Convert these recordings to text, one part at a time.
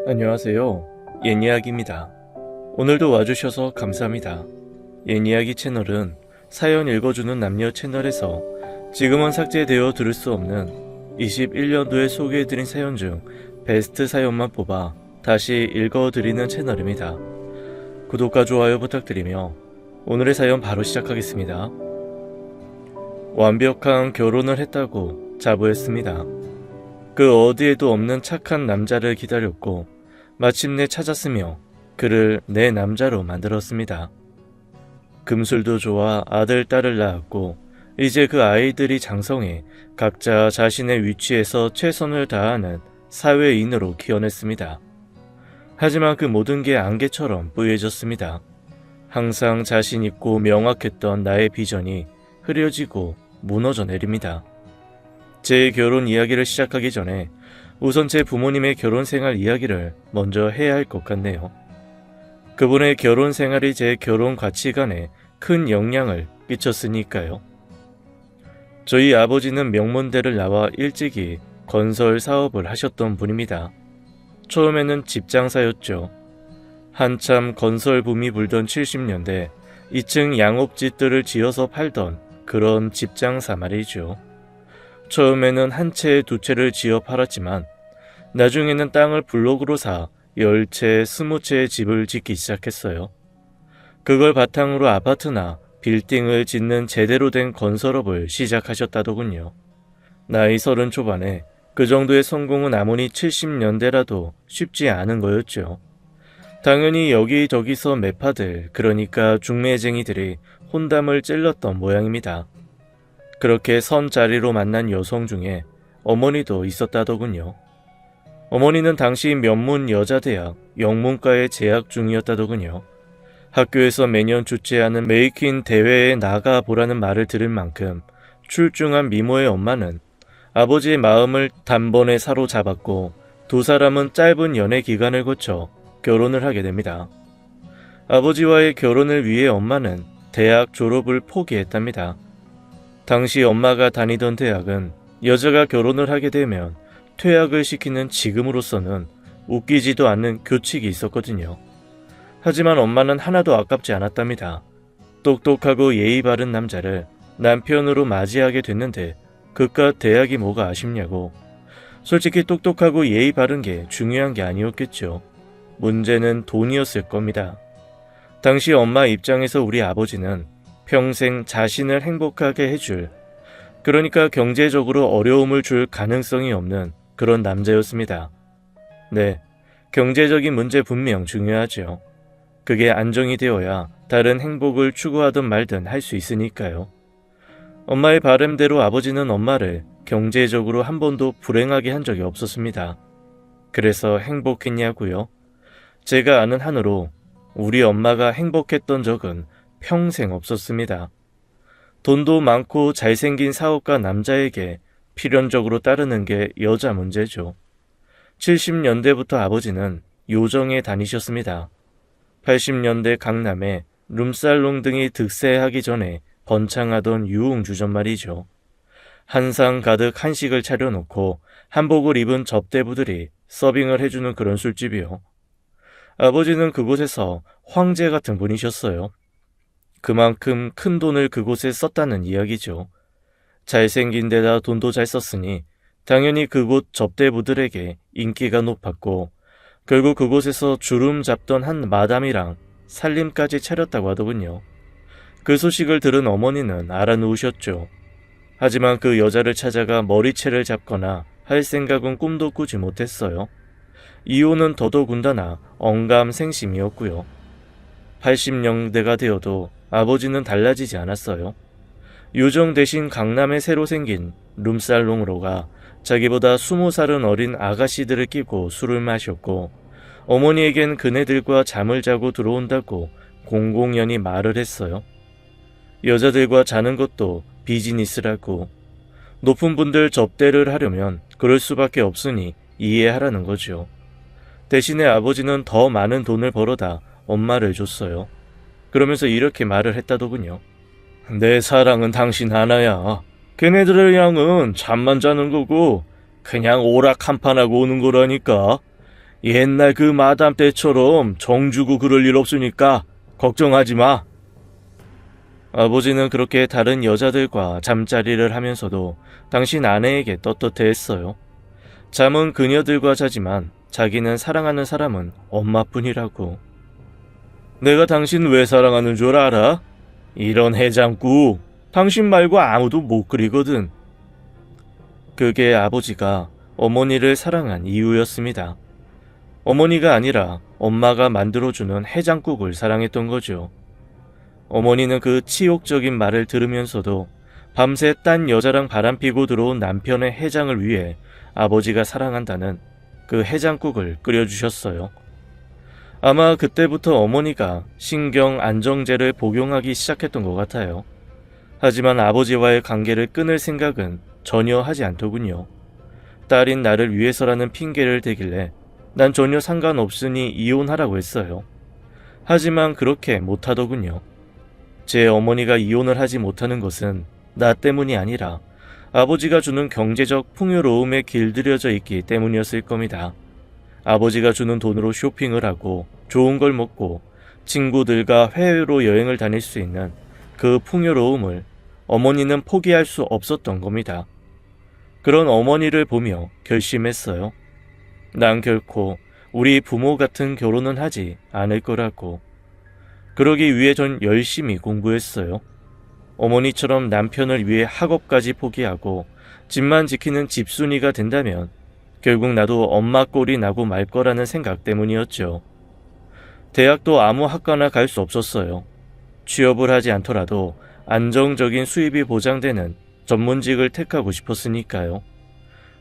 안녕하세요. 옛이야기입니다. 오늘도 와주셔서 감사합니다. 옛이야기 채널은 사연 읽어주는 남녀 채널에서 지금은 삭제되어 들을 수 없는 21년도에 소개해드린 사연 중 베스트 사연만 뽑아 다시 읽어드리는 채널입니다. 구독과 좋아요 부탁드리며 오늘의 사연 바로 시작하겠습니다. 완벽한 결혼을 했다고 자부했습니다. 그 어디에도 없는 착한 남자를 기다렸고 마침내 찾았으며 그를 내 남자로 만들었습니다. 금술도 좋아 아들, 딸을 낳았고 이제 그 아이들이 장성해 각자 자신의 위치에서 최선을 다하는 사회인으로 키워냈습니다. 하지만 그 모든 게 안개처럼 뿌얘졌습니다. 항상 자신 있고 명확했던 나의 비전이 흐려지고 무너져 내립니다. 제 결혼 이야기를 시작하기 전에 우선 제 부모님의 결혼 생활 이야기를 먼저 해야 할 것 같네요. 그분의 결혼 생활이 제 결혼 가치관에 큰 영향을 끼쳤으니까요. 저희 아버지는 명문대를 나와 일찍이 건설 사업을 하셨던 분입니다. 처음에는 집장사였죠. 한참 건설 붐이 불던 70년대 2층 양옥집들을 지어서 팔던 그런 집장사 말이죠. 처음에는 한 채, 두 채를 지어 팔았지만 나중에는 땅을 블록으로 사 10채, 20채의 집을 짓기 시작했어요. 그걸 바탕으로 아파트나 빌딩을 짓는 제대로 된 건설업을 시작하셨다더군요. 나이 30 초반에 그 정도의 성공은 아무리 70년대라도 쉽지 않은 거였죠. 당연히 여기저기서 매파들, 그러니까 중매쟁이들이 혼담을 찔렀던 모양입니다. 그렇게 선 자리로 만난 여성 중에 어머니도 있었다더군요. 어머니는 당시 명문 여자대학 영문과에 재학 중이었다더군요. 학교에서 매년 주최하는 메이킹 대회에 나가보라는 말을 들을 만큼 출중한 미모의 엄마는 아버지의 마음을 단번에 사로잡았고 두 사람은 짧은 연애 기간을 거쳐 결혼을 하게 됩니다. 아버지와의 결혼을 위해 엄마는 대학 졸업을 포기했답니다. 당시 엄마가 다니던 대학은 여자가 결혼을 하게 되면 퇴학을 시키는 지금으로서는 웃기지도 않는 교칙이 있었거든요. 하지만 엄마는 하나도 아깝지 않았답니다. 똑똑하고 예의 바른 남자를 남편으로 맞이하게 됐는데 그깟 대학이 뭐가 아쉽냐고. 솔직히 똑똑하고 예의 바른 게 중요한 게 아니었겠죠. 문제는 돈이었을 겁니다. 당시 엄마 입장에서 우리 아버지는 평생 자신을 행복하게 해줄, 그러니까 경제적으로 어려움을 줄 가능성이 없는 그런 남자였습니다. 네, 경제적인 문제 분명 중요하죠. 그게 안정이 되어야 다른 행복을 추구하든 말든 할 수 있으니까요. 엄마의 바람대로 아버지는 엄마를 경제적으로 한 번도 불행하게 한 적이 없었습니다. 그래서 행복했냐고요? 제가 아는 한으로 우리 엄마가 행복했던 적은 평생 없었습니다. 돈도 많고 잘생긴 사업가 남자에게 필연적으로 따르는 게 여자 문제죠. 70년대부터 아버지는 요정에 다니셨습니다. 80년대 강남에 룸살롱 등이 득세하기 전에 번창하던 유흥주점 말이죠. 한상 가득 한식을 차려놓고 한복을 입은 접대부들이 서빙을 해주는 그런 술집이요. 아버지는 그곳에서 황제 같은 분이셨어요. 그만큼 큰 돈을 그곳에 썼다는 이야기죠. 잘생긴 데다 돈도 잘 썼으니 당연히 그곳 접대부들에게 인기가 높았고 결국 그곳에서 주름 잡던 한 마담이랑 살림까지 차렸다고 하더군요. 그 소식을 들은 어머니는 알아누우셨죠. 하지만 그 여자를 찾아가 머리채를 잡거나 할 생각은 꿈도 꾸지 못했어요. 이혼은 더더군다나 언감생심이었고요. 80년대가 되어도 아버지는 달라지지 않았어요. 요정 대신 강남에 새로 생긴 룸살롱으로 가 자기보다 20살은 어린 아가씨들을 끼고 술을 마셨고 어머니에겐 그네들과 잠을 자고 들어온다고 공공연히 말을 했어요. 여자들과 자는 것도 비즈니스라고. 높은 분들 접대를 하려면 그럴 수밖에 없으니 이해하라는 거죠. 대신에 아버지는 더 많은 돈을 벌어다 엄마를 줬어요. 그러면서 이렇게 말을 했다더군요. 내 사랑은 당신 하나야. 걔네들의 양은 잠만 자는 거고 그냥 오락 한판하고 오는 거라니까. 옛날 그 마담 때처럼 정 주고 그럴 일 없으니까 걱정하지 마. 아버지는 그렇게 다른 여자들과 잠자리를 하면서도 당신 아내에게 떳떳해했어요. 잠은 그녀들과 자지만 자기는 사랑하는 사람은 엄마뿐이라고. 내가 당신 왜 사랑하는 줄 알아? 이런 해장국 당신 말고 아무도 못 그리거든. 그게 아버지가 어머니를 사랑한 이유였습니다. 어머니가 아니라 엄마가 만들어주는 해장국을 사랑했던 거죠. 어머니는 그 치욕적인 말을 들으면서도 밤새 딴 여자랑 바람피고 들어온 남편의 해장을 위해 아버지가 사랑한다는 그 해장국을 끓여주셨어요. 아마 그때부터 어머니가 신경 안정제를 복용하기 시작했던 것 같아요. 하지만 아버지와의 관계를 끊을 생각은 전혀 하지 않더군요. 딸인 나를 위해서라는 핑계를 대길래 난 전혀 상관없으니 이혼하라고 했어요. 하지만 그렇게 못하더군요. 제 어머니가 이혼을 하지 못하는 것은 나 때문이 아니라 아버지가 주는 경제적 풍요로움에 길들여져 있기 때문이었을 겁니다. 아버지가 주는 돈으로 쇼핑을 하고 좋은 걸 먹고 친구들과 해외로 여행을 다닐 수 있는 그 풍요로움을 어머니는 포기할 수 없었던 겁니다. 그런 어머니를 보며 결심했어요. 난 결코 우리 부모 같은 결혼은 하지 않을 거라고. 그러기 위해 전 열심히 공부했어요. 어머니처럼 남편을 위해 학업까지 포기하고 집만 지키는 집순이가 된다면 결국 나도 엄마 꼴이 나고 말 거라는 생각 때문이었죠. 대학도 아무 학과나 갈 수 없었어요. 취업을 하지 않더라도 안정적인 수입이 보장되는 전문직을 택하고 싶었으니까요.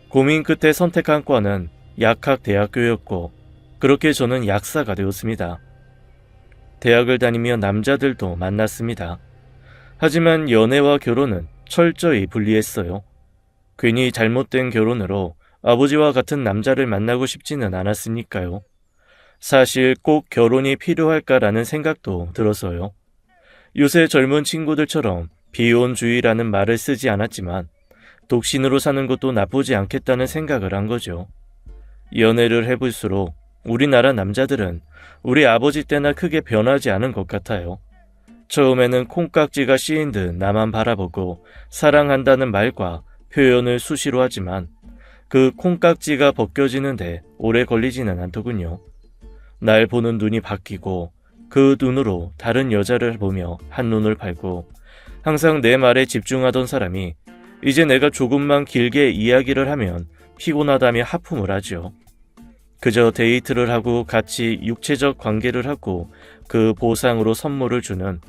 고민 끝에 선택한 과는 약학대학교였고 그렇게 저는 약사가 되었습니다. 대학을 다니며 남자들도 만났습니다. 하지만 연애와 결혼은 철저히 분리했어요. 괜히 잘못된 결혼으로 아버지와 같은 남자를 만나고 싶지는 않았으니까요. 사실 꼭 결혼이 필요할까라는 생각도 들어서요. 요새 젊은 친구들처럼 비혼주의라는 말을 쓰지 않았지만 독신으로 사는 것도 나쁘지 않겠다는 생각을 한 거죠. 연애를 해볼수록 우리나라 남자들은 우리 아버지 때나 크게 변하지 않은 것 같아요. 처음에는 콩깍지가 씌인 듯 나만 바라보고 사랑한다는 말과 표현을 수시로 하지만 그 콩깍지가 벗겨지는데 오래 걸리지는 않더군요. 날 보는 눈이 바뀌고 그 눈으로 다른 여자를 보며 한눈을 팔고 항상 내 말에 집중하던 사람이 이제 내가 조금만 길게 이야기를 하면 피곤하다며 하품을 하죠. 그저 데이트를 하고 같이 육체적 관계를 하고 그 보상으로 선물을 주는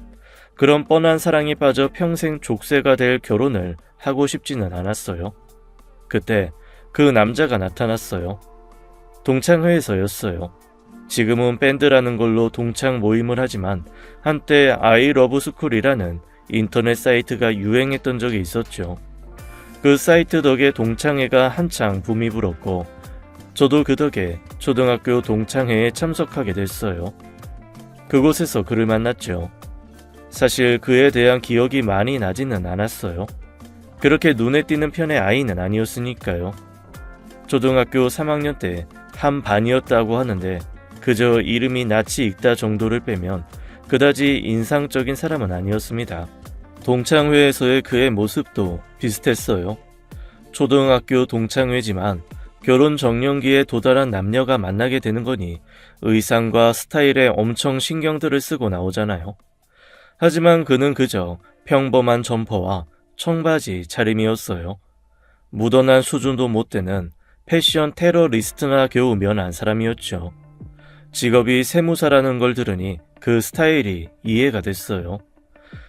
그런 뻔한 사랑에 빠져 평생 족쇄가 될 결혼을 하고 싶지는 않았어요. 그때 그 남자가 나타났어요. 동창회에서였어요. 지금은 밴드라는 걸로 동창 모임을 하지만 한때 아이러브스쿨이라는 인터넷 사이트가 유행했던 적이 있었죠. 그 사이트 덕에 동창회가 한창 붐이 불었고 저도 그 덕에 초등학교 동창회에 참석하게 됐어요. 그곳에서 그를 만났죠. 사실 그에 대한 기억이 많이 나지는 않았어요. 그렇게 눈에 띄는 편의 아이는 아니었으니까요. 초등학교 3학년 때 한 반이었다고 하는데 그저 이름이 낯이 익다 정도를 빼면 그다지 인상적인 사람은 아니었습니다. 동창회에서의 그의 모습도 비슷했어요. 초등학교 동창회지만 결혼 정년기에 도달한 남녀가 만나게 되는 거니 의상과 스타일에 엄청 신경들을 쓰고 나오잖아요. 하지만 그는 그저 평범한 점퍼와 청바지 차림이었어요. 묻어난 수준도 못 되는 패션 테러리스트나 겨우 면한 사람이었죠. 직업이 세무사라는 걸 들으니 그 스타일이 이해가 됐어요.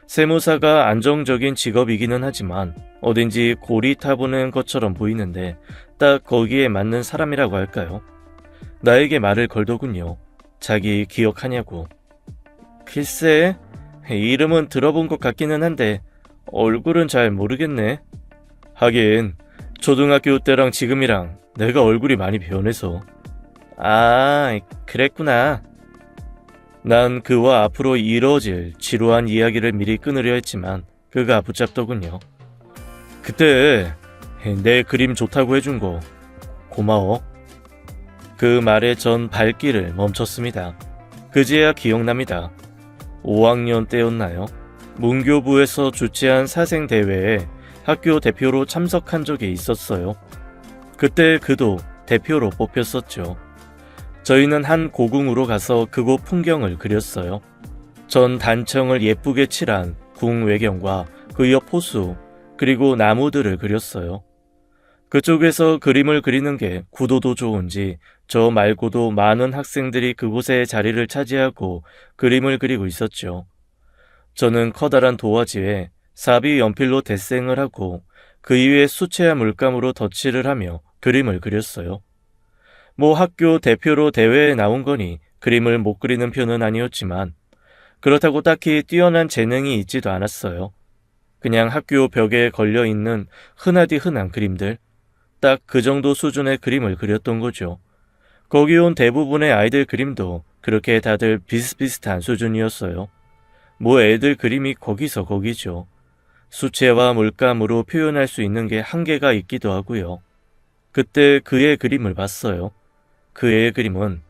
세무사가 안정적인 직업이기는 하지만 어딘지 골이 타보는 것처럼 보이는데 딱 거기에 맞는 사람이라고 할까요? 나에게 말을 걸더군요. 자기 기억하냐고. 글쎄, 이름은 들어본 것 같기는 한데 얼굴은 잘 모르겠네. 하긴 초등학교 때랑 지금이랑 내가 얼굴이 많이 변해서. 아, 그랬구나. 난 그와 앞으로 이뤄질 지루한 이야기를 미리 끊으려 했지만 그가 붙잡더군요. 그때 내 그림 좋다고 해준 거 고마워. 그 말에 전 발길을 멈췄습니다. 그제야 기억납니다. 5학년 때였나요? 문교부에서 주최한 사생대회에 학교 대표로 참석한 적이 있었어요. 그때 그도 대표로 뽑혔었죠. 저희는 한 고궁으로 가서 그곳 풍경을 그렸어요. 전 단청을 예쁘게 칠한 궁 외경과 그 옆 호수, 그리고 나무들을 그렸어요. 그쪽에서 그림을 그리는 게 구도도 좋은지 저 말고도 많은 학생들이 그곳에 자리를 차지하고 그림을 그리고 있었죠. 저는 커다란 도화지에 사비 연필로 데생을 하고 그 위에 수채화 물감으로 덧칠을 하며 그림을 그렸어요. 뭐 학교 대표로 대회에 나온 거니 그림을 못 그리는 편은 아니었지만 그렇다고 딱히 뛰어난 재능이 있지도 않았어요. 그냥 학교 벽에 걸려있는 흔하디 흔한 그림들, 딱 그 정도 수준의 그림을 그렸던 거죠. 거기 온 대부분의 아이들 그림도 그렇게 다들 비슷비슷한 수준이었어요. 뭐 애들 그림이 거기서 거기죠. 수채화 물감으로 표현할 수 있는 게 한계가 있기도 하고요. 그때 그의 그림을 봤어요. 그 애의 그림은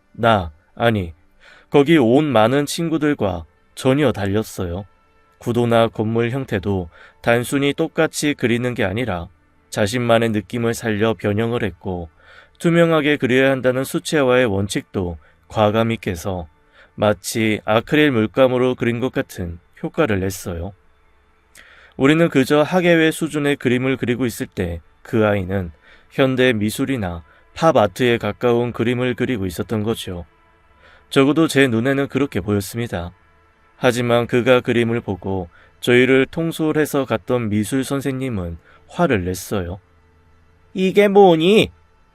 거기 온 많은 친구들과 전혀 달렸어요. 구도나 건물 형태도 단순히 똑같이 그리는 게 아니라 자신만의 느낌을 살려 변형을 했고 투명하게 그려야 한다는 수채화의 원칙도 과감히 깨서 마치 아크릴 물감으로 그린 것 같은 효과를 냈어요. 우리는 그저 학예회 수준의 그림을 그리고 있을 때 그 아이는 현대 미술이나 팝 아트에 가까운 그림을 그리고 있었던 거죠. 적어도 제 눈에는 그렇게 보였습니다. 하지만 그가 그림을 보고 저희를 통솔해서 갔던 미술 선생님은 화를 냈어요. 이게 뭐니?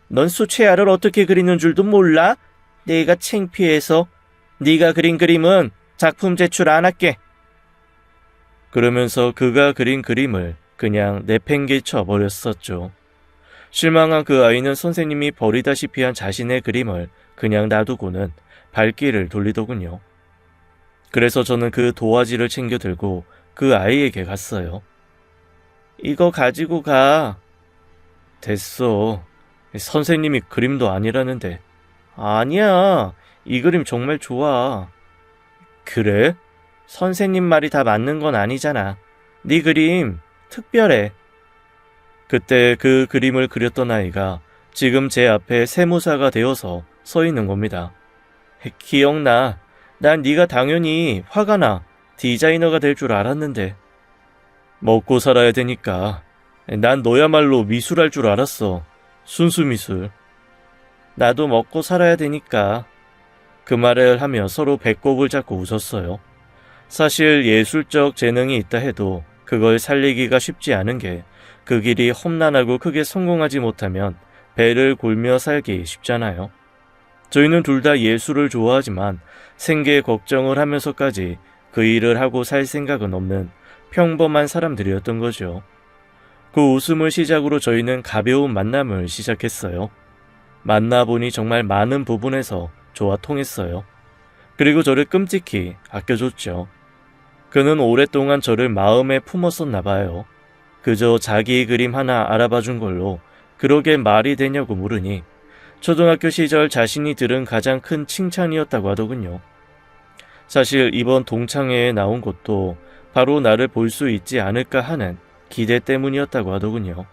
넌 수채화를 어떻게 그리는 줄도 몰라? 내가 창피해서 네가 그린 그림은 작품 제출 안 할게. 그러면서 그가 그린 그림을 그냥 내팽개쳐 버렸었죠. 실망한 그 아이는 선생님이 버리다시피 한 자신의 그림을 그냥 놔두고는 발길을 돌리더군요. 그래서 저는 그 도화지를 챙겨 들고 그 아이에게 갔어요. 이거 가지고 가. 됐어. 선생님이 그림도 아니라는데. 아니야. 이 그림 정말 좋아. 그래? 선생님 말이 다 맞는 건 아니잖아. 네 그림 특별해. 그때 그 그림을 그렸던 아이가 지금 제 앞에 세무사가 되어서 서 있는 겁니다. 기억나. 난 네가 당연히 화가 나. 디자이너가 될 줄 알았는데. 먹고 살아야 되니까. 난 너야말로 미술할 줄 알았어. 순수 미술. 나도 먹고 살아야 되니까. 그 말을 하며 서로 배꼽을 잡고 웃었어요. 사실 예술적 재능이 있다 해도 그걸 살리기가 쉽지 않은 게 그 길이 험난하고 크게 성공하지 못하면 배를 골며 살기 쉽잖아요. 저희는 둘 다 예술을 좋아하지만 생계 걱정을 하면서까지 그 일을 하고 살 생각은 없는 평범한 사람들이었던 거죠. 그 웃음을 시작으로 저희는 가벼운 만남을 시작했어요. 만나보니 정말 많은 부분에서 저와 통했어요. 그리고 저를 끔찍히 아껴줬죠. 그는 오랫동안 저를 마음에 품었었나 봐요. 그저 자기 그림 하나 알아봐준 걸로 그러게 말이 되냐고 물으니 초등학교 시절 자신이 들은 가장 큰 칭찬이었다고 하더군요. 사실 이번 동창회에 나온 것도 바로 나를 볼 수 있지 않을까 하는 기대 때문이었다고 하더군요.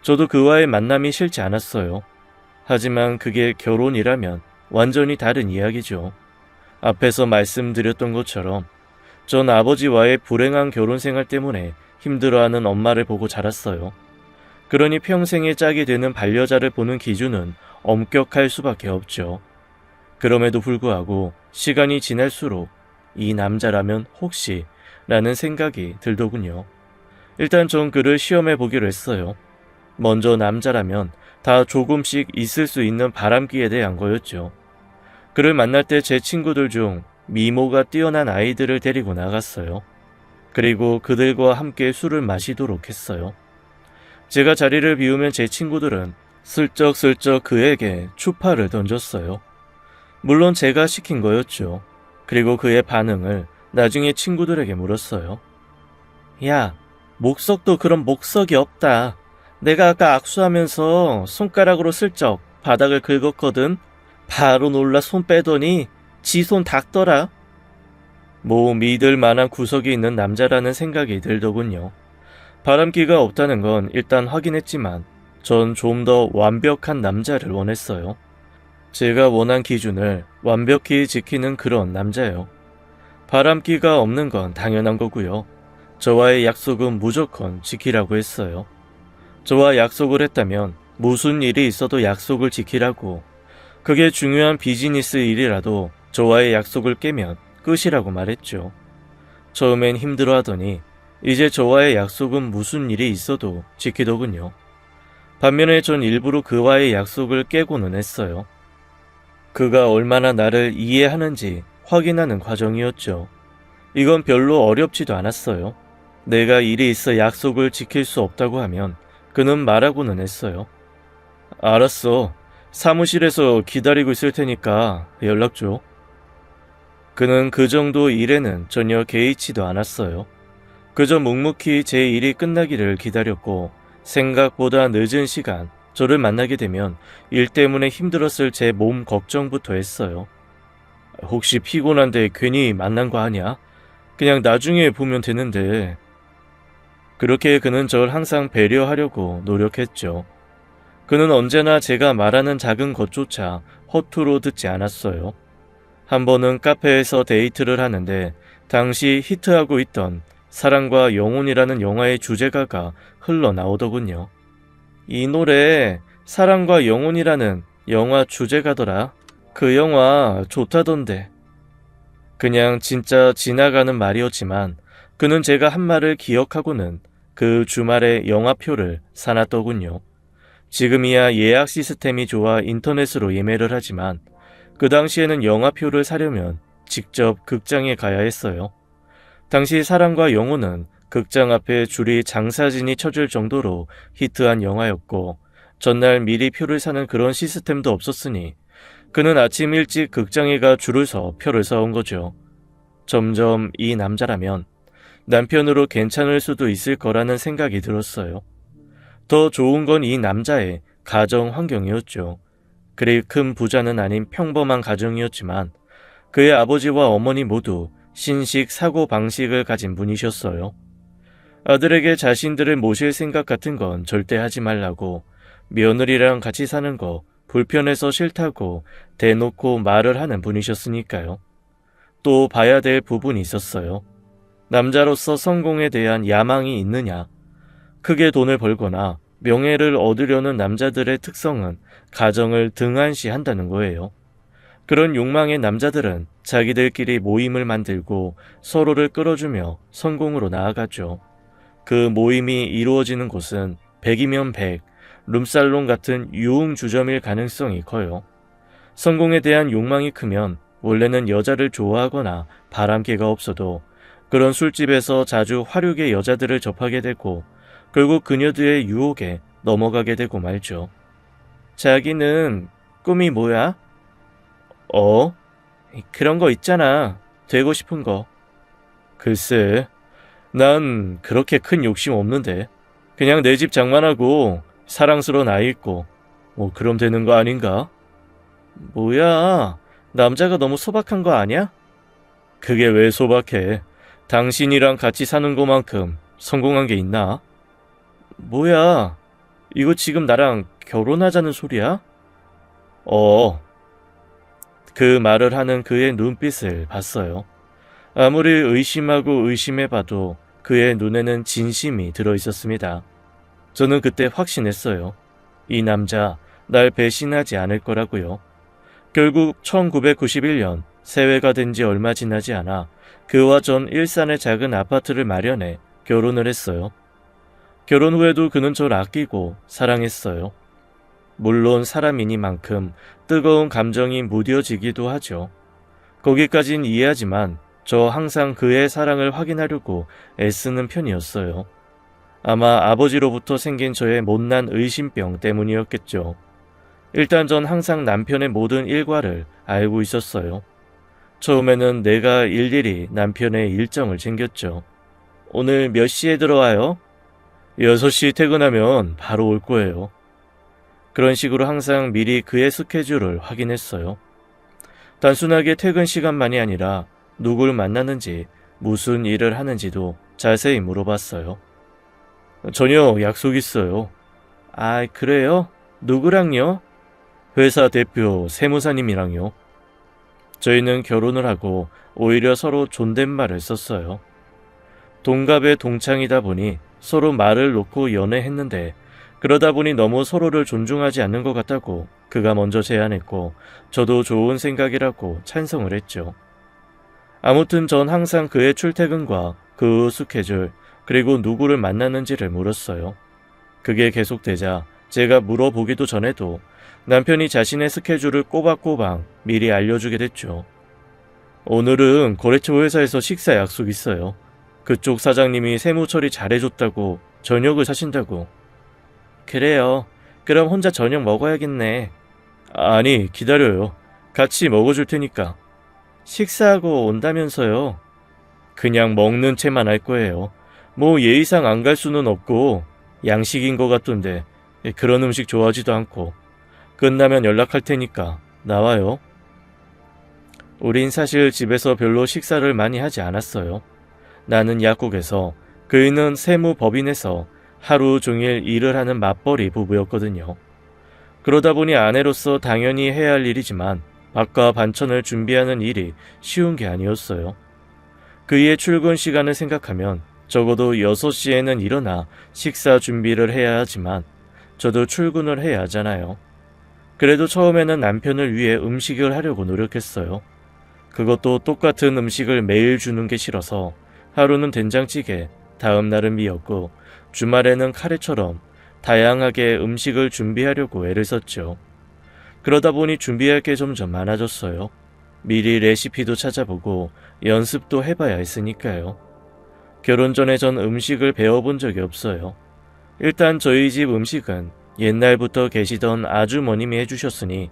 저도 그와의 만남이 싫지 않았어요. 하지만 그게 결혼이라면 완전히 다른 이야기죠. 앞에서 말씀드렸던 것처럼 전 아버지와의 불행한 결혼 생활 때문에 힘들어하는 엄마를 보고 자랐어요. 그러니 평생에 짝이 되는 반려자를 보는 기준은 엄격할 수밖에 없죠. 그럼에도 불구하고 시간이 지날수록 이 남자라면 혹시 라는 생각이 들더군요. 일단 전 그를 시험해 보기로 했어요. 먼저 남자라면 다 조금씩 있을 수 있는 바람기에 대한 거였죠. 그를 만날 때 제 친구들 중 미모가 뛰어난 아이들을 데리고 나갔어요. 그리고 그들과 함께 술을 마시도록 했어요. 제가 자리를 비우면 제 친구들은 슬쩍슬쩍 그에게 추파를 던졌어요. 물론 제가 시킨 거였죠. 그리고 그의 반응을 나중에 친구들에게 물었어요. 야, 목석도 그런 목석이 없다. 내가 아까 악수하면서 손가락으로 슬쩍 바닥을 긁었거든. 바로 놀라 손 빼더니 지 손 닦더라. 뭐 믿을 만한 구석이 있는 남자라는 생각이 들더군요. 바람기가 없다는 건 일단 확인했지만 전 좀 더 완벽한 남자를 원했어요. 제가 원한 기준을 완벽히 지키는 그런 남자요. 바람기가 없는 건 당연한 거고요. 저와의 약속은 무조건 지키라고 했어요. 저와 약속을 했다면 무슨 일이 있어도 약속을 지키라고, 그게 중요한 비즈니스 일이라도 저와의 약속을 깨면 끝이라고 말했죠. 처음엔 힘들어하더니 이제 저와의 약속은 무슨 일이 있어도 지키더군요. 반면에 전 일부러 그와의 약속을 깨고는 했어요. 그가 얼마나 나를 이해하는지 확인하는 과정이었죠. 이건 별로 어렵지도 않았어요. 내가 일이 있어 약속을 지킬 수 없다고 하면 그는 말하고는 했어요. 알았어. 사무실에서 기다리고 있을 테니까 연락 줘. 그는 그 정도 일에는 전혀 개의치도 않았어요. 그저 묵묵히 제 일이 끝나기를 기다렸고, 생각보다 늦은 시간 저를 만나게 되면 일 때문에 힘들었을 제 몸 걱정부터 했어요. 혹시 피곤한데 괜히 만난 거 아니야? 그냥 나중에 보면 되는데. 그렇게 그는 절 항상 배려하려고 노력했죠. 그는 언제나 제가 말하는 작은 것조차 허투루 듣지 않았어요. 한 번은 카페에서 데이트를 하는데 당시 히트하고 있던 사랑과 영혼이라는 영화의 주제가가 흘러나오더군요. 이 노래 사랑과 영혼이라는 영화 주제가더라. 그 영화 좋다던데. 그냥 진짜 지나가는 말이었지만 그는 제가 한 말을 기억하고는 그 주말에 영화표를 사놨더군요. 지금이야 예약 시스템이 좋아 인터넷으로 예매를 하지만 그 당시에는 영화표를 사려면 직접 극장에 가야 했어요. 당시 사랑과 영혼은 극장 앞에 줄이 장사진이 쳐질 정도로 히트한 영화였고 전날 미리 표를 사는 그런 시스템도 없었으니 그는 아침 일찍 극장에 가 줄을 서 표를 사온 거죠. 점점 이 남자라면 남편으로 괜찮을 수도 있을 거라는 생각이 들었어요. 더 좋은 건 이 남자의 가정 환경이었죠. 그리 큰 부자는 아닌 평범한 가정이었지만 그의 아버지와 어머니 모두 신식 사고방식을 가진 분이셨어요. 아들에게 자신들을 모실 생각 같은 건 절대 하지 말라고, 며느리랑 같이 사는 거 불편해서 싫다고 대놓고 말을 하는 분이셨으니까요. 또 봐야 될 부분이 있었어요. 남자로서 성공에 대한 야망이 있느냐. 크게 돈을 벌거나 명예를 얻으려는 남자들의 특성은 가정을 등한시한다는 거예요. 그런 욕망의 남자들은 자기들끼리 모임을 만들고 서로를 끌어주며 성공으로 나아가죠. 그 모임이 이루어지는 곳은 100이면 100, 룸살롱 같은 유흥주점일 가능성이 커요. 성공에 대한 욕망이 크면 원래는 여자를 좋아하거나 바람기가 없어도 그런 술집에서 자주 화류계 여자들을 접하게 되고 결국 그녀들의 유혹에 넘어가게 되고 말죠. 자기는 꿈이 뭐야? 그런 거 있잖아. 되고 싶은 거. 글쎄, 난 그렇게 큰 욕심 없는데. 그냥 내 집 장만하고 사랑스러운 아이 있고 뭐 그럼 되는 거 아닌가? 뭐야, 남자가 너무 소박한 거 아니야? 그게 왜 소박해? 당신이랑 같이 사는 것만큼 성공한 게 있나? 뭐야, 이거 지금 나랑 결혼하자는 소리야? 그 말을 하는 그의 눈빛을 봤어요. 아무리 의심하고 의심해봐도 그의 눈에는 진심이 들어있었습니다. 저는 그때 확신했어요. 이 남자 날 배신하지 않을 거라고요. 결국 1991년 새해가 된 지 얼마 지나지 않아 그와 전 일산의 작은 아파트를 마련해 결혼을 했어요. 결혼 후에도 그는 저를 아끼고 사랑했어요. 물론 사람이니만큼 뜨거운 감정이 무뎌지기도 하죠. 거기까진 이해하지만 저 항상 그의 사랑을 확인하려고 애쓰는 편이었어요. 아마 아버지로부터 생긴 저의 못난 의심병 때문이었겠죠. 일단 전 항상 남편의 모든 일과를 알고 있었어요. 처음에는 내가 일일이 남편의 일정을 챙겼죠. 오늘 몇 시에 들어와요? 6시 퇴근하면 바로 올 거예요. 그런 식으로 항상 미리 그의 스케줄을 확인했어요. 단순하게 퇴근 시간만이 아니라 누굴 만나는지 무슨 일을 하는지도 자세히 물어봤어요. 저녁 약속 있어요. 아, 그래요? 누구랑요? 회사 대표 세무사님이랑요. 저희는 결혼을 하고 오히려 서로 존댓말을 썼어요. 동갑의 동창이다 보니 서로 말을 놓고 연애했는데 그러다 보니 너무 서로를 존중하지 않는 것 같다고 그가 먼저 제안했고 저도 좋은 생각이라고 찬성을 했죠. 아무튼 전 항상 그의 출퇴근과 그 후 스케줄 그리고 누구를 만나는지를 물었어요. 그게 계속되자 제가 물어보기도 전에도 남편이 자신의 스케줄을 꼬박꼬박 미리 알려주게 됐죠. 오늘은 거래처 회사에서 식사 약속 있어요. 그쪽 사장님이 세무 처리 잘해줬다고 저녁을 사신다고. 그래요. 그럼 혼자 저녁 먹어야겠네. 아니, 기다려요. 같이 먹어줄 테니까. 식사하고 온다면서요. 그냥 먹는 채만 할 거예요. 뭐 예의상 안 갈 수는 없고 양식인 것 같던데 그런 음식 좋아하지도 않고. 끝나면 연락할 테니까 나와요. 우린 사실 집에서 별로 식사를 많이 하지 않았어요. 나는 약국에서, 그이는 세무법인에서 하루 종일 일을 하는 맞벌이 부부였거든요. 그러다 보니 아내로서 당연히 해야 할 일이지만 밥과 반찬을 준비하는 일이 쉬운 게 아니었어요. 그이의 출근 시간을 생각하면 적어도 6시에는 일어나 식사 준비를 해야 하지만 저도 출근을 해야 하잖아요. 그래도 처음에는 남편을 위해 음식을 하려고 노력했어요. 그것도 똑같은 음식을 매일 주는 게 싫어서 하루는 된장찌개, 다음 날은 미역국, 주말에는 카레처럼 다양하게 음식을 준비하려고 애를 썼죠. 그러다 보니 준비할 게 점점 많아졌어요. 미리 레시피도 찾아보고 연습도 해봐야 했으니까요. 결혼 전에 전 음식을 배워본 적이 없어요. 일단 저희 집 음식은 옛날부터 계시던 아주머님이 해주셨으니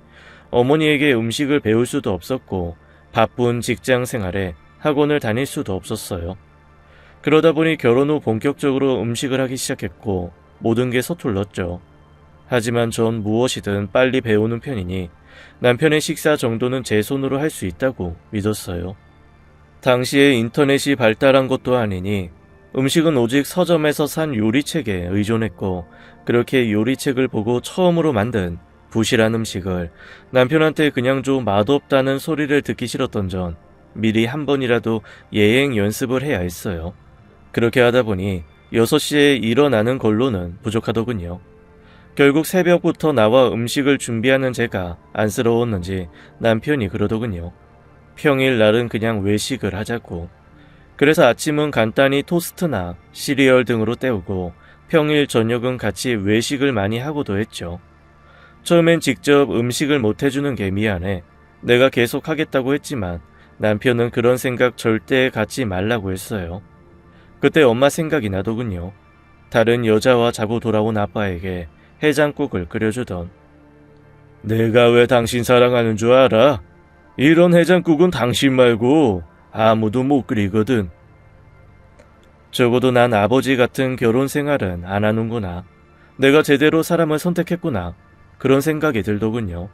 어머니에게 음식을 배울 수도 없었고 바쁜 직장 생활에 학원을 다닐 수도 없었어요. 그러다 보니 결혼 후 본격적으로 음식을 하기 시작했고 모든 게 서툴렀죠. 하지만 전 무엇이든 빨리 배우는 편이니 남편의 식사 정도는 제 손으로 할 수 있다고 믿었어요. 당시에 인터넷이 발달한 것도 아니니 음식은 오직 서점에서 산 요리책에 의존했고 그렇게 요리책을 보고 처음으로 만든 부실한 음식을 남편한테 그냥 좀 맛없다는 소리를 듣기 싫었던 전 미리 한 번이라도 예행 연습을 해야 했어요. 그렇게 하다 보니 6시에 일어나는 걸로는 부족하더군요. 결국 새벽부터 나와 음식을 준비하는 제가 안쓰러웠는지 남편이 그러더군요. 평일 날은 그냥 외식을 하자고. 그래서 아침은 간단히 토스트나 시리얼 등으로 때우고 평일 저녁은 같이 외식을 많이 하고도 했죠. 처음엔 직접 음식을 못 해주는 게 미안해 내가 계속 하겠다고 했지만 남편은 그런 생각 절대 갖지 말라고 했어요. 그때 엄마 생각이 나더군요. 다른 여자와 자고 돌아온 아빠에게 해장국을 끓여주던. 내가 왜 당신 사랑하는 줄 알아? 이런 해장국은 당신 말고 아무도 못 끓이거든. 적어도 난 아버지 같은 결혼 생활은 안 하는구나. 내가 제대로 사람을 선택했구나. 그런 생각이 들더군요.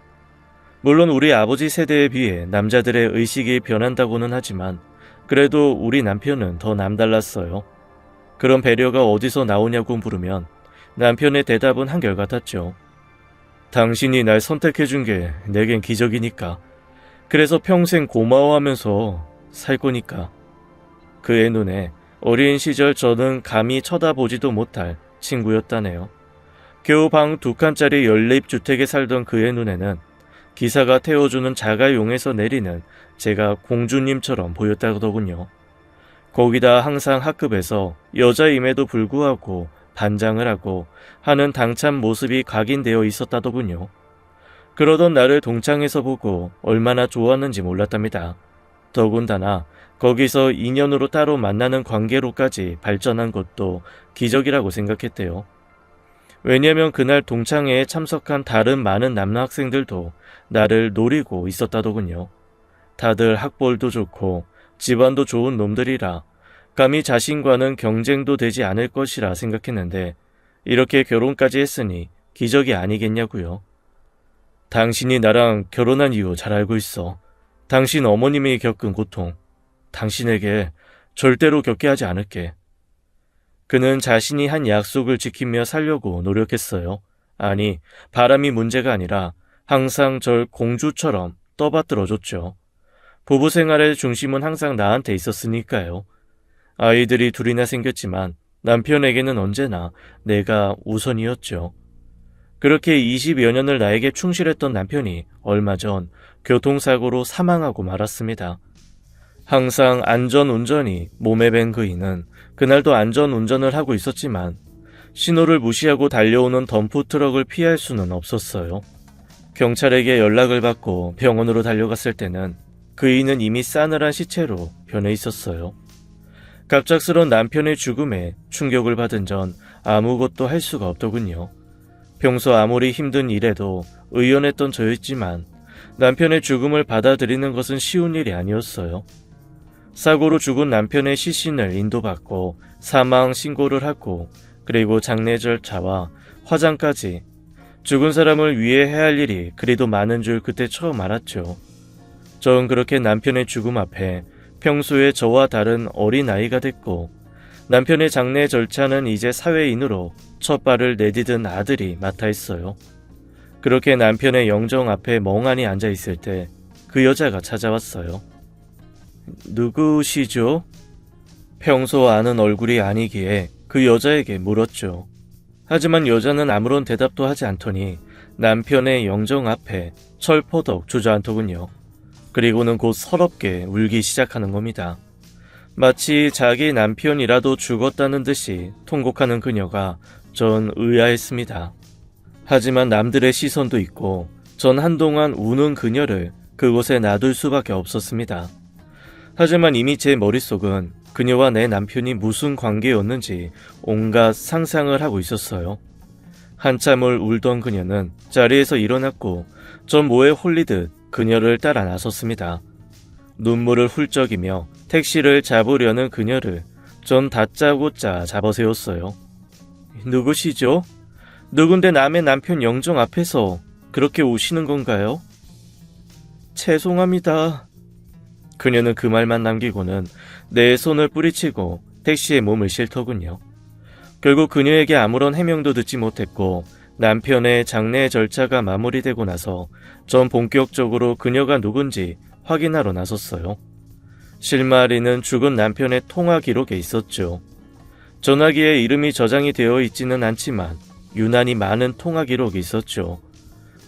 물론 우리 아버지 세대에 비해 남자들의 의식이 변한다고는 하지만 그래도 우리 남편은 더 남달랐어요. 그런 배려가 어디서 나오냐고 물으면 남편의 대답은 한결같았죠. 당신이 날 선택해준 게 내겐 기적이니까. 그래서 평생 고마워하면서 살 거니까. 그의 눈에 어린 시절 저는 감히 쳐다보지도 못할 친구였다네요. 겨우 방 2칸짜리 연립주택에 살던 그의 눈에는 기사가 태워주는 자가용에서 내리는 제가 공주님처럼 보였다더군요. 거기다 항상 학급에서 여자임에도 불구하고 반장을 하고 하는 당찬 모습이 각인되어 있었다더군요. 그러던 나를 동창에서 보고 얼마나 좋았는지 몰랐답니다. 더군다나 거기서 인연으로 따로 만나는 관계로까지 발전한 것도 기적이라고 생각했대요. 왜냐면 그날 동창회에 참석한 다른 많은 남학생들도 나를 노리고 있었다더군요. 다들 학벌도 좋고 집안도 좋은 놈들이라 감히 자신과는 경쟁도 되지 않을 것이라 생각했는데 이렇게 결혼까지 했으니 기적이 아니겠냐고요. 당신이 나랑 결혼한 이유 잘 알고 있어. 당신 어머님이 겪은 고통, 당신에게 절대로 겪게 하지 않을게. 그는 자신이 한 약속을 지키며 살려고 노력했어요. 아니, 바람이 문제가 아니라 항상 절 공주처럼 떠받들어줬죠. 부부 생활의 중심은 항상 나한테 있었으니까요. 아이들이 둘이나 생겼지만 남편에게는 언제나 내가 우선이었죠. 그렇게 20여 년을 나에게 충실했던 남편이 얼마 전 교통사고로 사망하고 말았습니다. 항상 안전운전이 몸에 밴 그이는 그날도 안전운전을 하고 있었지만 신호를 무시하고 달려오는 덤프트럭을 피할 수는 없었어요. 경찰에게 연락을 받고 병원으로 달려갔을 때는 그이는 이미 싸늘한 시체로 변해 있었어요. 갑작스런 남편의 죽음에 충격을 받은 전 아무것도 할 수가 없더군요. 평소 아무리 힘든 일에도 의연했던 저였지만 남편의 죽음을 받아들이는 것은 쉬운 일이 아니었어요. 사고로 죽은 남편의 시신을 인도받고 사망 신고를 하고 그리고 장례 절차와 화장까지 죽은 사람을 위해 해야 할 일이 그리도 많은 줄 그때 처음 알았죠. 전 그렇게 남편의 죽음 앞에 평소에 저와 다른 어린아이가 됐고 남편의 장례 절차는 이제 사회인으로 첫 발을 내디딘 아들이 맡아 있어요. 그렇게 남편의 영정 앞에 멍하니 앉아 있을 때 그 여자가 찾아왔어요. 누구시죠? 평소 아는 얼굴이 아니기에 그 여자에게 물었죠. 하지만 여자는 아무런 대답도 하지 않더니 남편의 영정 앞에 철퍼덕 주저앉더군요. 그리고는 곧 서럽게 울기 시작하는 겁니다. 마치 자기 남편이라도 죽었다는 듯이 통곡하는 그녀가 전 의아했습니다. 하지만 남들의 시선도 있고 전 한동안 우는 그녀를 그곳에 놔둘 수밖에 없었습니다. 하지만 이미 제 머릿속은 그녀와 내 남편이 무슨 관계였는지 온갖 상상을 하고 있었어요. 한참을 울던 그녀는 자리에서 일어났고 전 뭐에 홀리듯 그녀를 따라 나섰습니다. 눈물을 훌쩍이며 택시를 잡으려는 그녀를 전 다짜고짜 잡아세웠어요. 누구시죠? 누군데 남의 남편 영정 앞에서 그렇게 우시는 건가요? 죄송합니다. 그녀는 그 말만 남기고는 내 손을 뿌리치고 택시에 몸을 싣더군요. 결국 그녀에게 아무런 해명도 듣지 못했고 남편의 장례 절차가 마무리되고 나서 전 본격적으로 그녀가 누군지 확인하러 나섰어요. 실마리는 죽은 남편의 통화 기록에 있었죠. 전화기에 이름이 저장이 되어 있지는 않지만 유난히 많은 통화 기록이 있었죠.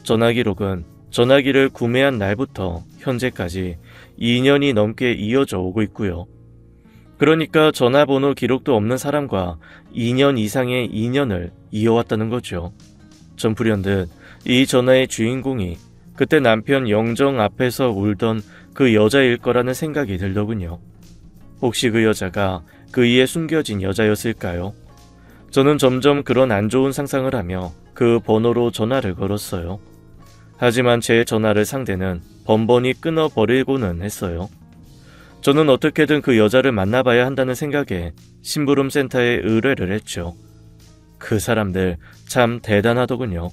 전화 기록은 전화기를 구매한 날부터 현재까지 2년이 넘게 이어져 오고 있고요. 그러니까 전화번호 기록도 없는 사람과 2년 이상의 인연을 이어왔다는 거죠. 전 불현듯 이 전화의 주인공이 그때 남편 영정 앞에서 울던 그 여자일 거라는 생각이 들더군요. 혹시 그 여자가 그이에 숨겨진 여자였을까요? 저는 점점 그런 안 좋은 상상을 하며 그 번호로 전화를 걸었어요. 하지만 제 전화를 상대는 번번이 끊어버리고는 했어요. 저는 어떻게든 그 여자를 만나봐야 한다는 생각에 심부름센터에 의뢰를 했죠. 그 사람들 참 대단하더군요.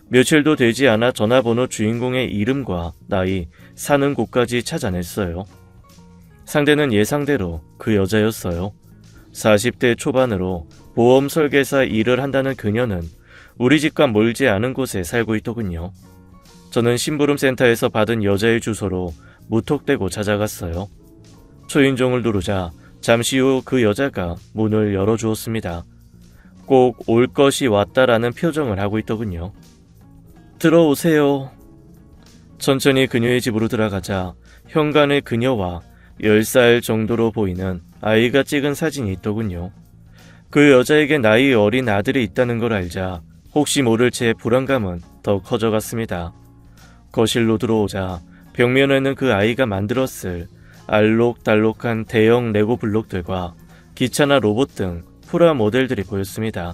며칠도 되지 않아 전화번호 주인공의 이름과 나이, 사는 곳까지 찾아냈어요. 상대는 예상대로 그 여자였어요. 40대 초반으로 보험 설계사 일을 한다는 그녀는 우리 집과 멀지 않은 곳에 살고 있더군요. 저는 심부름센터에서 받은 여자의 주소로 무턱대고 찾아갔어요. 초인종을 누르자 잠시 후 그 여자가 문을 열어주었습니다. 꼭 올 것이 왔다라는 표정을 하고 있더군요. 들어오세요. 천천히 그녀의 집으로 들어가자 현관에 그녀와 10살 정도로 보이는 아이가 찍은 사진이 있더군요. 그 여자에게 나이 어린 아들이 있다는 걸 알자 혹시 모를 제 불안감은 더 커져갔습니다. 거실로 들어오자 벽면에는 그 아이가 만들었을 알록달록한 대형 레고 블록들과 기차나 로봇 등 프라모델들이 보였습니다.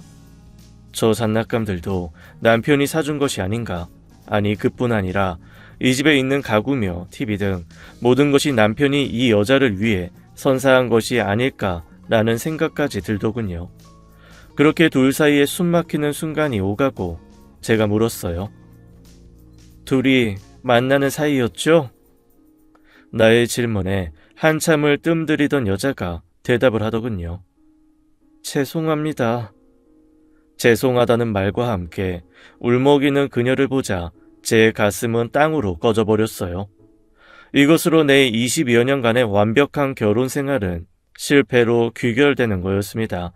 저 장난감들도 남편이 사준 것이 아닌가, 아니 그뿐 아니라 이 집에 있는 가구며 TV 등 모든 것이 남편이 이 여자를 위해 선사한 것이 아닐까라는 생각까지 들더군요. 그렇게 둘 사이에 숨막히는 순간이 오가고 제가 물었어요. 둘이 만나는 사이였죠? 나의 질문에 한참을 뜸들이던 여자가 대답을 하더군요. 죄송합니다. 죄송하다는 말과 함께 울먹이는 그녀를 보자 제 가슴은 땅으로 꺼져버렸어요. 이것으로 내 20여 년간의 완벽한 결혼 생활은 실패로 귀결되는 거였습니다.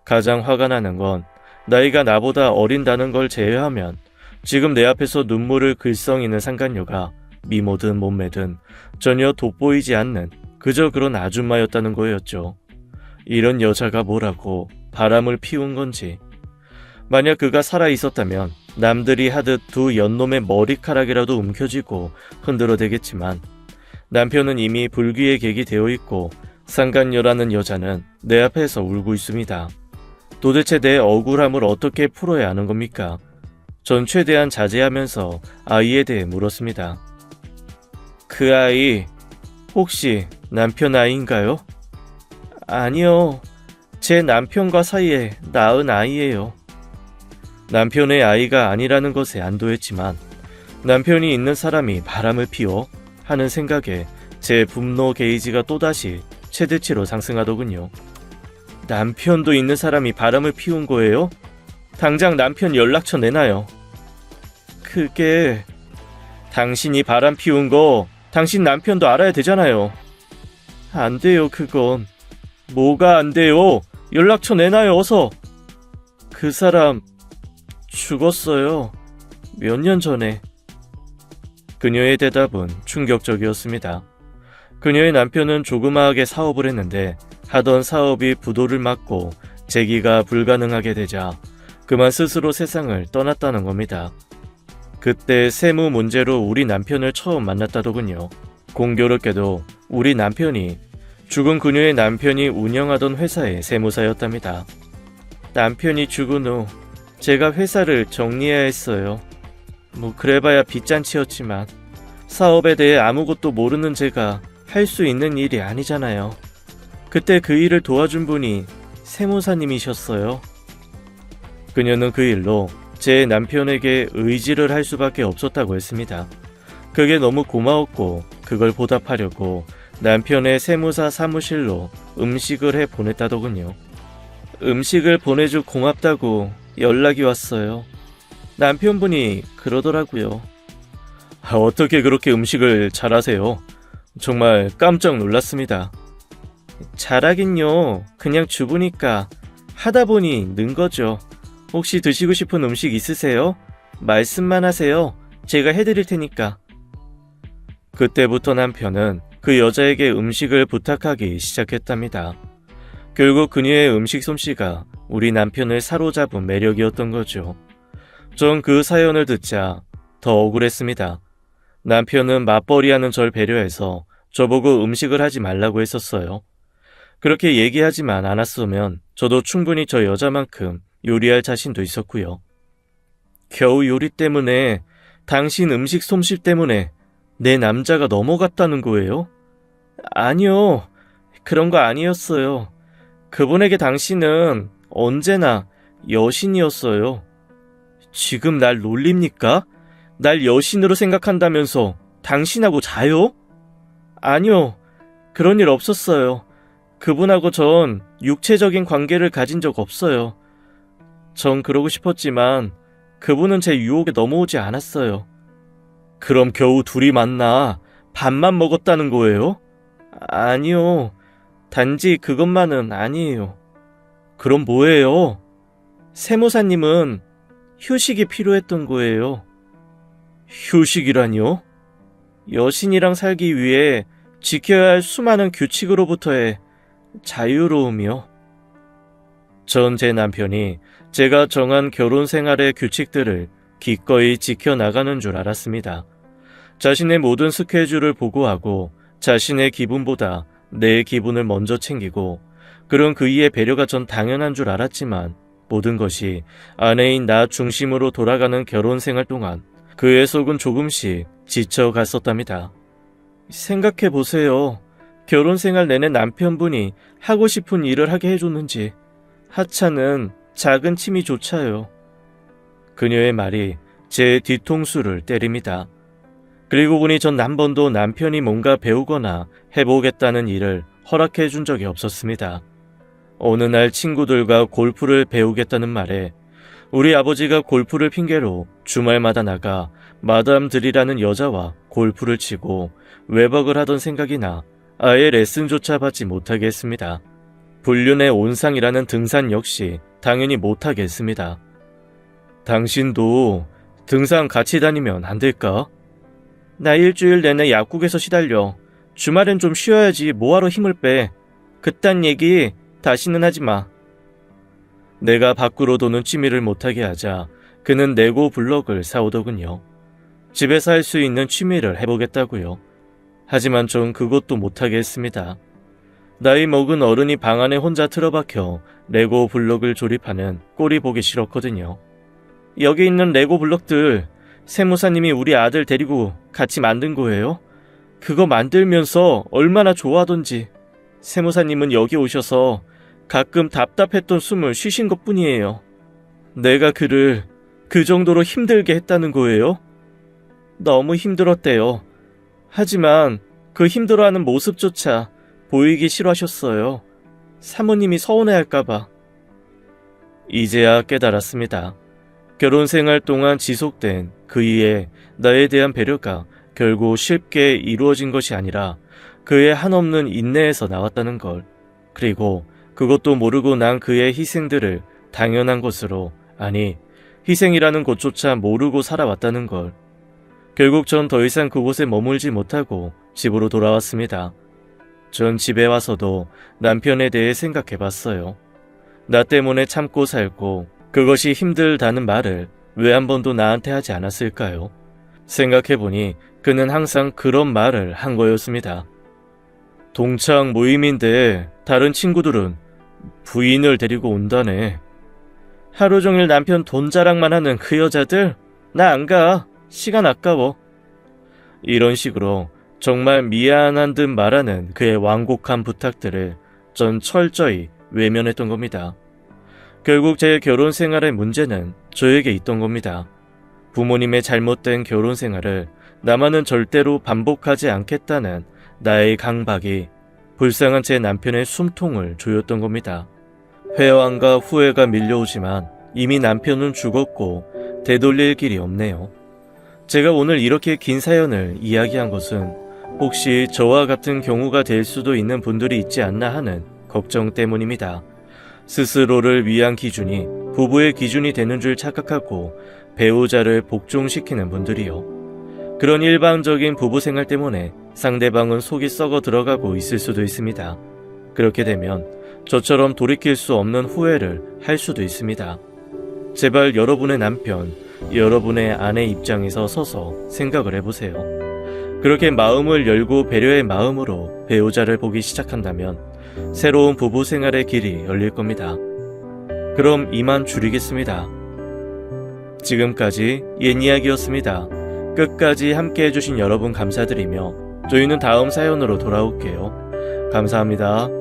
가장 화가 나는 건 나이가 나보다 어린다는 걸 제외하면 지금 내 앞에서 눈물을 글썽이는 상간녀가 미모든 몸매든 전혀 돋보이지 않는 그저 그런 아줌마였다는 거였죠. 이런 여자가 뭐라고 바람을 피운 건지. 만약 그가 살아있었다면 남들이 하듯 두 연놈의 머리카락이라도 움켜쥐고 흔들어대겠지만 남편은 이미 불귀의 객이 되어 있고 상간녀라는 여자는 내 앞에서 울고 있습니다. 도대체 내 억울함을 어떻게 풀어야 하는 겁니까? 전 최대한 자제하면서 아이에 대해 물었습니다. 그 아이 혹시 남편 아이인가요? 아니요. 제 남편과 사이에 낳은 아이예요. 남편의 아이가 아니라는 것에 안도했지만 남편이 있는 사람이 바람을 피워 하는 생각에 제 분노 게이지가 또다시 최대치로 상승하더군요. 남편도 있는 사람이 바람을 피운 거예요? 당장 남편 연락처 내놔요. 그게... 당신이 바람 피운 거 당신 남편도 알아야 되잖아요. 안 돼요, 그건. 뭐가 안 돼요? 연락처 내놔요, 어서. 그 사람 죽었어요. 몇 년 전에. 그녀의 대답은 충격적이었습니다. 그녀의 남편은 조그마하게 사업을 했는데 하던 사업이 부도를 맞고 재기가 불가능하게 되자 그만 스스로 세상을 떠났다는 겁니다. 그때 세무 문제로 우리 남편을 처음 만났다더군요. 공교롭게도 우리 남편이 죽은 그녀의 남편이 운영하던 회사의 세무사였답니다. 남편이 죽은 후 제가 회사를 정리해야 했어요. 뭐 그래봐야 빚잔치였지만 사업에 대해 아무것도 모르는 제가 할 수 있는 일이 아니잖아요. 그때 그 일을 도와준 분이 세무사님이셨어요. 그녀는 그 일로 제 남편에게 의지를 할 수밖에 없었다고 했습니다. 그게 너무 고마웠고 그걸 보답하려고 남편의 세무사 사무실로 음식을 해 보냈다더군요. 음식을 보내줘 고맙다고 연락이 왔어요. 남편분이 그러더라고요. 어떻게 그렇게 음식을 잘하세요? 정말 깜짝 놀랐습니다. 잘하긴요. 그냥 주부니까 하다 보니 는 거죠. 혹시 드시고 싶은 음식 있으세요? 말씀만 하세요. 제가 해드릴 테니까. 그때부터 남편은 그 여자에게 음식을 부탁하기 시작했답니다. 결국 그녀의 음식 솜씨가 우리 남편을 사로잡은 매력이었던 거죠. 전 그 사연을 듣자 더 억울했습니다. 남편은 맞벌이하는 절 배려해서 저보고 음식을 하지 말라고 했었어요. 그렇게 얘기하지만 않았으면 저도 충분히 저 여자만큼 요리할 자신도 있었고요. 겨우 요리 때문에, 당신 음식 솜씨 때문에 내 남자가 넘어갔다는 거예요? 아니요. 그런 거 아니었어요. 그분에게 당신은 언제나 여신이었어요. 지금 날 놀립니까? 날 여신으로 생각한다면서 당신하고 자요? 아니요. 그런 일 없었어요. 그분하고 전 육체적인 관계를 가진 적 없어요. 전 그러고 싶었지만 그분은 제 유혹에 넘어오지 않았어요. 그럼 겨우 둘이 만나 밥만 먹었다는 거예요? 아니요. 단지 그것만은 아니에요. 그럼 뭐예요? 세무사님은 휴식이 필요했던 거예요. 휴식이라뇨? 여신이랑 살기 위해 지켜야 할 수많은 규칙으로부터의 자유로움이요. 전 제 남편이 제가 정한 결혼 생활의 규칙들을 기꺼이 지켜나가는 줄 알았습니다. 자신의 모든 스케줄을 보고하고 자신의 기분보다 내 기분을 먼저 챙기고 그런 그이의 배려가 전 당연한 줄 알았지만 모든 것이 아내인 나 중심으로 돌아가는 결혼 생활 동안 그의 속은 조금씩 지쳐갔었답니다. 생각해보세요. 결혼 생활 내내 남편분이 하고 싶은 일을 하게 해줬는지 하찮은 작은 취미조차요. 그녀의 말이 제 뒤통수를 때립니다. 그리고 보니 전 한 번도 남편이 뭔가 배우거나 해보겠다는 일을 허락해 준 적이 없었습니다. 어느 날 친구들과 골프를 배우겠다는 말에 우리 아버지가 골프를 핑계로 주말마다 나가 마담들이라는 여자와 골프를 치고 외박을 하던 생각이 나 아예 레슨조차 받지 못하게 했습니다. 불륜의 온상이라는 등산 역시 당연히 못하게 했습니다. 당신도 등산 같이 다니면 안 될까? 나 일주일 내내 약국에서 시달려. 주말엔 좀 쉬어야지 뭐하러 힘을 빼. 그딴 얘기 다시는 하지 마. 내가 밖으로 도는 취미를 못하게 하자 그는 레고 블럭을 사오더군요. 집에서 할 수 있는 취미를 해보겠다고요. 하지만 전 그것도 못하게 했습니다. 나이 먹은 어른이 방 안에 혼자 틀어박혀 레고 블럭을 조립하는 꼴이 보기 싫었거든요. 여기 있는 레고 블럭들 세무사님이 우리 아들 데리고 같이 만든 거예요? 그거 만들면서 얼마나 좋아하던지. 세무사님은 여기 오셔서 가끔 답답했던 숨을 쉬신 것뿐이에요. 내가 그를 그 정도로 힘들게 했다는 거예요? 너무 힘들었대요. 하지만 그 힘들어하는 모습조차 보이기 싫어하셨어요. 사모님이 서운해할까봐. 이제야 깨달았습니다. 결혼 생활 동안 지속된 그의 나에 대한 배려가 결국 쉽게 이루어진 것이 아니라 그의 한없는 인내에서 나왔다는 걸. 그리고 그것도 모르고 난 그의 희생들을 당연한 것으로, 아니 희생이라는 것조차 모르고 살아왔다는 걸. 결국 전 더 이상 그곳에 머물지 못하고 집으로 돌아왔습니다. 전 집에 와서도 남편에 대해 생각해봤어요. 나 때문에 참고 살고 그것이 힘들다는 말을 왜 한 번도 나한테 하지 않았을까요? 생각해보니 그는 항상 그런 말을 한 거였습니다. 동창 모임인데 다른 친구들은 부인을 데리고 온다네. 하루 종일 남편 돈 자랑만 하는 그 여자들? 나 안 가. 시간 아까워. 이런 식으로 정말 미안한 듯 말하는 그의 완곡한 부탁들을 전 철저히 외면했던 겁니다. 결국 제 결혼 생활의 문제는 저에게 있던 겁니다. 부모님의 잘못된 결혼 생활을 나만은 절대로 반복하지 않겠다는 나의 강박이 불쌍한 제 남편의 숨통을 조였던 겁니다. 회왕과 후회가 밀려오지만 이미 남편은 죽었고 되돌릴 길이 없네요. 제가 오늘 이렇게 긴 사연을 이야기한 것은 혹시 저와 같은 경우가 될 수도 있는 분들이 있지 않나 하는 걱정 때문입니다. 스스로를 위한 기준이 부부의 기준이 되는 줄 착각하고 배우자를 복종시키는 분들이요. 그런 일방적인 부부 생활 때문에 상대방은 속이 썩어 들어가고 있을 수도 있습니다. 그렇게 되면 저처럼 돌이킬 수 없는 후회를 할 수도 있습니다. 제발 여러분의 남편, 여러분의 아내 입장에서 서서 생각을 해보세요. 그렇게 마음을 열고 배려의 마음으로 배우자를 보기 시작한다면 새로운 부부 생활의 길이 열릴 겁니다. 그럼 이만 줄이겠습니다. 지금까지 옛이야기였습니다. 끝까지 함께 해주신 여러분 감사드리며 저희는 다음 사연으로 돌아올게요. 감사합니다.